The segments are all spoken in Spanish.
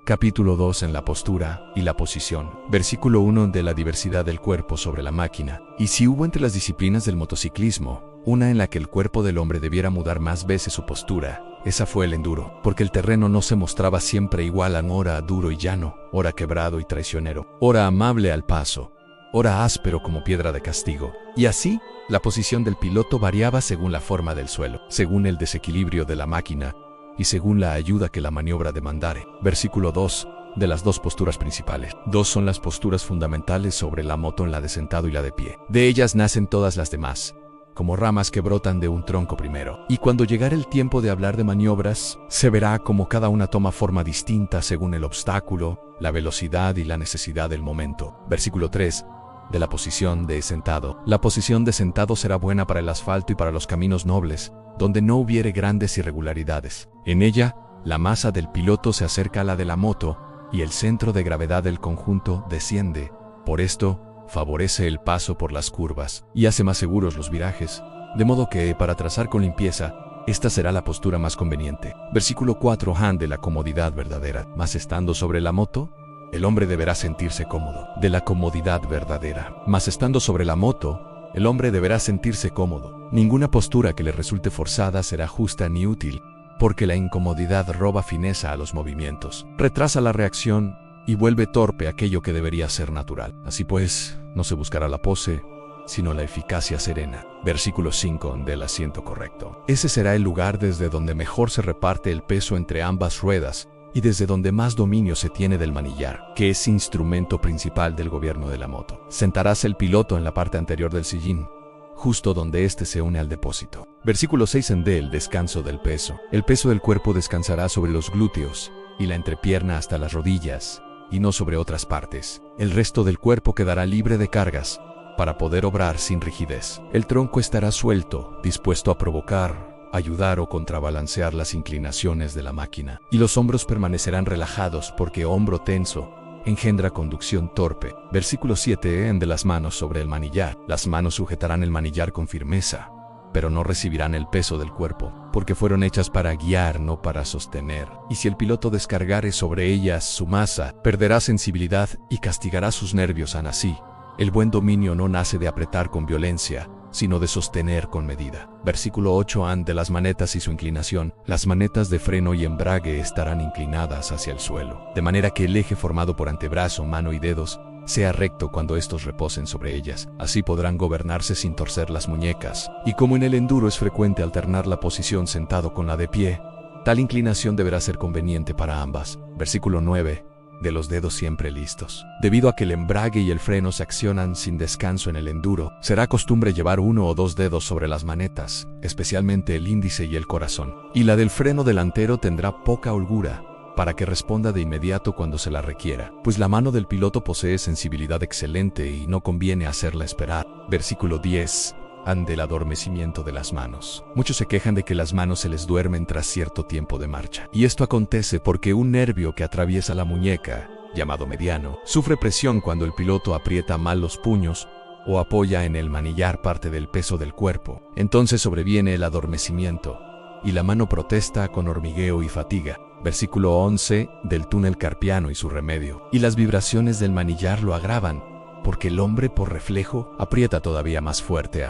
Capítulo 2 en la postura y la posición. Versículo 1 de la diversidad del cuerpo sobre la máquina. Y si hubo entre las disciplinas del motociclismo una en la que el cuerpo del hombre debiera mudar más veces su postura, esa fue el enduro, porque el terreno no se mostraba siempre igual, ora duro y llano, ora quebrado y traicionero, ora amable al paso, ora áspero como piedra de castigo. Y así, la posición del piloto variaba según la forma del suelo, según el desequilibrio de la máquina y según la ayuda que la maniobra demandare. Versículo 2. De las dos posturas principales. Dos son las posturas fundamentales sobre la moto, en la de sentado y la de pie. De ellas nacen todas las demás, como ramas que brotan de un tronco primero. Y cuando llegare el tiempo de hablar de maniobras, se verá como cada una toma forma distinta según el obstáculo, la velocidad y la necesidad del momento. Versículo 3. De la posición de sentado. La posición de sentado será buena para el asfalto y para los caminos nobles, donde no hubiere grandes irregularidades. En ella, la masa del piloto se acerca a la de la moto y el centro de gravedad del conjunto desciende. Por esto, favorece el paso por las curvas y hace más seguros los virajes, de modo que, para trazar con limpieza, esta será la postura más conveniente. Versículo 4. Han de la comodidad verdadera. Mas estando sobre la moto, el hombre deberá sentirse cómodo. De la comodidad verdadera. Mas estando sobre la moto, el hombre deberá sentirse cómodo. Ninguna postura que le resulte forzada será justa ni útil, porque la incomodidad roba fineza a los movimientos, retrasa la reacción y vuelve torpe aquello que debería ser natural. Así pues, no se buscará la pose, sino la eficacia serena. Versículo 5. Del asiento correcto. Ese será el lugar desde donde mejor se reparte el peso entre ambas ruedas y desde donde más dominio se tiene del manillar, que es instrumento principal del gobierno de la moto. Sentarás el piloto en la parte anterior del sillín, justo donde éste se une al depósito. Versículo 6. Del descanso del peso. El peso del cuerpo descansará sobre los glúteos y la entrepierna hasta las rodillas, y no sobre otras partes. El resto del cuerpo quedará libre de cargas, para poder obrar sin rigidez. El tronco estará suelto, dispuesto a provocar, ayudar o contrabalancear las inclinaciones de la máquina. Y los hombros permanecerán relajados, porque hombro tenso engendra conducción torpe. Versículo 7. De las manos sobre el manillar. Las manos sujetarán el manillar con firmeza, pero no recibirán el peso del cuerpo, porque fueron hechas para guiar, no para sostener. Y si el piloto descargare sobre ellas su masa, perderá sensibilidad y castigará sus nervios. Así, el buen dominio no nace de apretar con violencia, sino de sostener con medida. Versículo 8. De las manetas y su inclinación. Las manetas de freno y embrague estarán inclinadas hacia el suelo, de manera que el eje formado por antebrazo, mano y dedos sea recto cuando estos reposen sobre ellas. Así podrán gobernarse sin torcer las muñecas. Y como en el enduro es frecuente alternar la posición sentado con la de pie, tal inclinación deberá ser conveniente para ambas. Versículo 9. De los dedos siempre listos. Debido a que el embrague y el freno se accionan sin descanso en el enduro, será costumbre llevar uno o dos dedos sobre las manetas, especialmente el índice y el corazón. Y la del freno delantero tendrá poca holgura, para que responda de inmediato cuando se la requiera, pues la mano del piloto posee sensibilidad excelente y no conviene hacerla esperar. Versículo 10. Del adormecimiento de las manos. Muchos se quejan de que las manos se les duermen tras cierto tiempo de marcha. Y esto acontece porque un nervio que atraviesa la muñeca, llamado mediano, sufre presión cuando el piloto aprieta mal los puños o apoya en el manillar parte del peso del cuerpo. Entonces sobreviene el adormecimiento y la mano protesta con hormigueo y fatiga. Versículo 11. Del túnel carpiano y su remedio. Y las vibraciones del manillar lo agravan, porque el hombre por reflejo aprieta todavía más fuerte.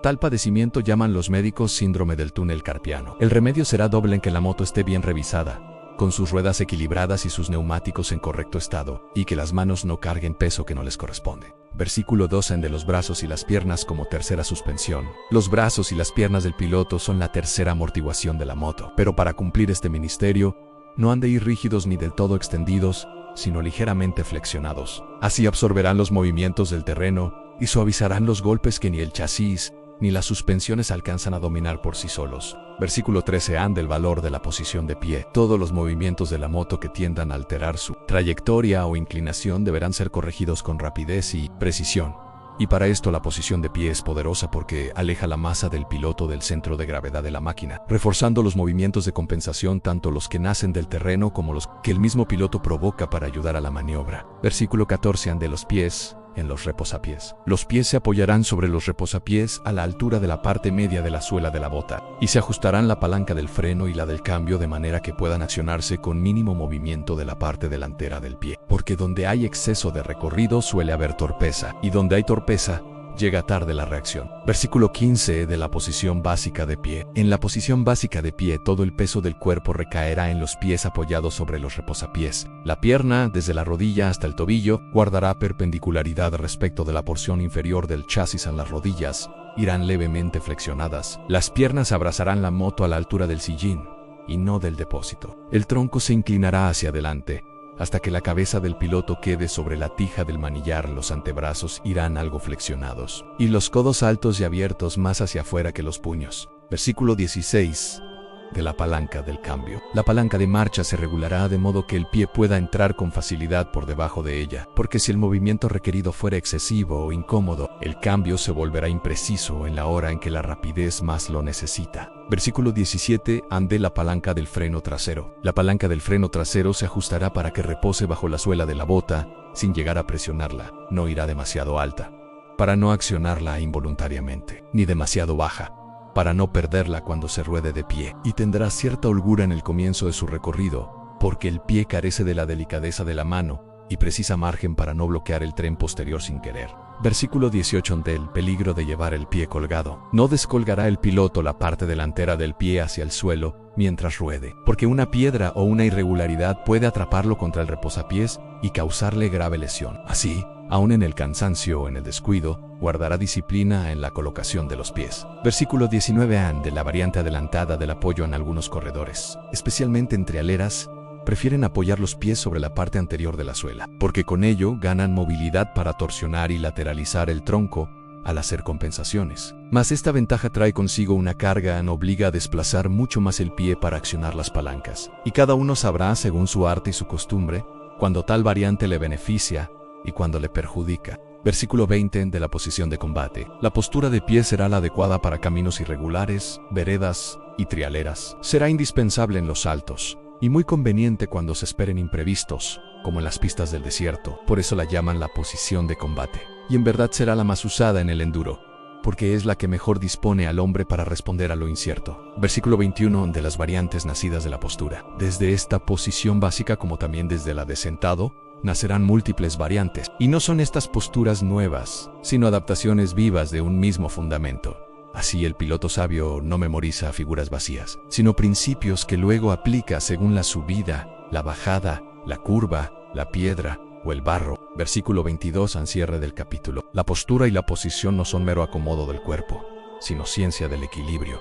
Tal padecimiento llaman los médicos síndrome del túnel carpiano. El remedio será doble: en que la moto esté bien revisada, con sus ruedas equilibradas y sus neumáticos en correcto estado, y que las manos no carguen peso que no les corresponde. Versículo 12. De los brazos y las piernas como tercera suspensión. Los brazos y las piernas del piloto son la tercera amortiguación de la moto, pero para cumplir este ministerio, no han de ir rígidos ni del todo extendidos, sino ligeramente flexionados. Así absorberán los movimientos del terreno y suavizarán los golpes que ni el chasis ni las suspensiones alcanzan a dominar por sí solos. Versículo 13. Del valor de la posición de pie. Todos los movimientos de la moto que tiendan a alterar su trayectoria o inclinación deberán ser corregidos con rapidez y precisión. Y para esto la posición de pie es poderosa porque aleja la masa del piloto del centro de gravedad de la máquina, reforzando los movimientos de compensación, tanto los que nacen del terreno como los que el mismo piloto provoca para ayudar a la maniobra. Versículo 14. De los pies. en los reposapiés. Los pies se apoyarán sobre los reposapiés a la altura de la parte media de la suela de la bota, y se ajustarán la palanca del freno y la del cambio de manera que puedan accionarse con mínimo movimiento de la parte delantera del pie. Porque donde hay exceso de recorrido suele haber torpeza, y donde hay torpeza, llega tarde la reacción. Versículo 15 de la posición básica de pie. En la posición básica de pie, todo el peso del cuerpo recaerá en los pies apoyados sobre los reposapiés. La pierna, desde la rodilla hasta el tobillo, guardará perpendicularidad respecto de la porción inferior del chasis en las rodillas. Irán levemente flexionadas. Las piernas abrazarán la moto a la altura del sillín y no del depósito. El tronco se inclinará hacia adelante hasta que la cabeza del piloto quede sobre la tija del manillar. Los antebrazos irán algo flexionados y los codos altos y abiertos más hacia afuera que los puños. Versículo 16 de la palanca del cambio. La palanca de marcha se regulará de modo que el pie pueda entrar con facilidad por debajo de ella, porque si el movimiento requerido fuera excesivo o incómodo, el cambio se volverá impreciso en la hora en que la rapidez más lo necesita. Versículo 17. Ande la palanca del freno trasero. La palanca del freno trasero se ajustará para que repose bajo la suela de la bota, sin llegar a presionarla. No irá demasiado alta, para no accionarla involuntariamente, ni demasiado baja, para no perderla cuando se ruede de pie, y tendrá cierta holgura en el comienzo de su recorrido, porque el pie carece de la delicadeza de la mano y precisa margen para no bloquear el tren posterior sin querer. Versículo 18 del peligro de llevar el pie colgado. No descolgará el piloto la parte delantera del pie hacia el suelo mientras ruede, porque una piedra o una irregularidad puede atraparlo contra el reposapiés y causarle grave lesión. Así, aun en el cansancio o en el descuido, guardará disciplina en la colocación de los pies. Versículo 19 de la variante adelantada del apoyo en algunos corredores, especialmente en trialeras, prefieren apoyar los pies sobre la parte anterior de la suela, porque con ello ganan movilidad para torsionar y lateralizar el tronco al hacer compensaciones. Mas esta ventaja trae consigo una carga que obliga a desplazar mucho más el pie para accionar las palancas, y cada uno sabrá, según su arte y su costumbre, cuando tal variante le beneficia y cuando le perjudica. Versículo 20 de la posición de combate. La postura de pie será la adecuada para caminos irregulares, veredas y trialeras. Será indispensable en los saltos y muy conveniente cuando se esperen imprevistos, como en las pistas del desierto. Por eso la llaman la posición de combate. Y en verdad será la más usada en el enduro, porque es la que mejor dispone al hombre para responder a lo incierto. Versículo 21 de las variantes nacidas de la postura. Desde esta posición básica, como también desde la de sentado, nacerán múltiples variantes, y no son estas posturas nuevas, sino adaptaciones vivas de un mismo fundamento. Así el piloto sabio no memoriza figuras vacías, sino principios que luego aplica según la subida, la bajada, la curva, la piedra o el barro. Versículo 22 al cierre del capítulo. La postura y la posición no son mero acomodo del cuerpo, sino ciencia del equilibrio,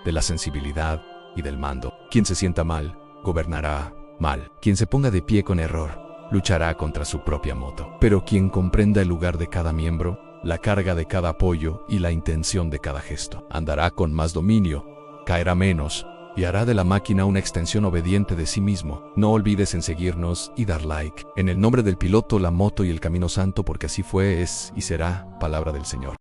de la sensibilidad y del mando. Quien se sienta mal, gobernará mal. Quien se ponga de pie con error, luchará contra su propia moto. Pero quien comprenda el lugar de cada miembro, la carga de cada apoyo y la intención de cada gesto, andará con más dominio, caerá menos y hará de la máquina una extensión obediente de sí mismo. No olvides en seguirnos y dar like. En el nombre del piloto, la moto y el camino santo, porque así fue, es y será palabra del Señor.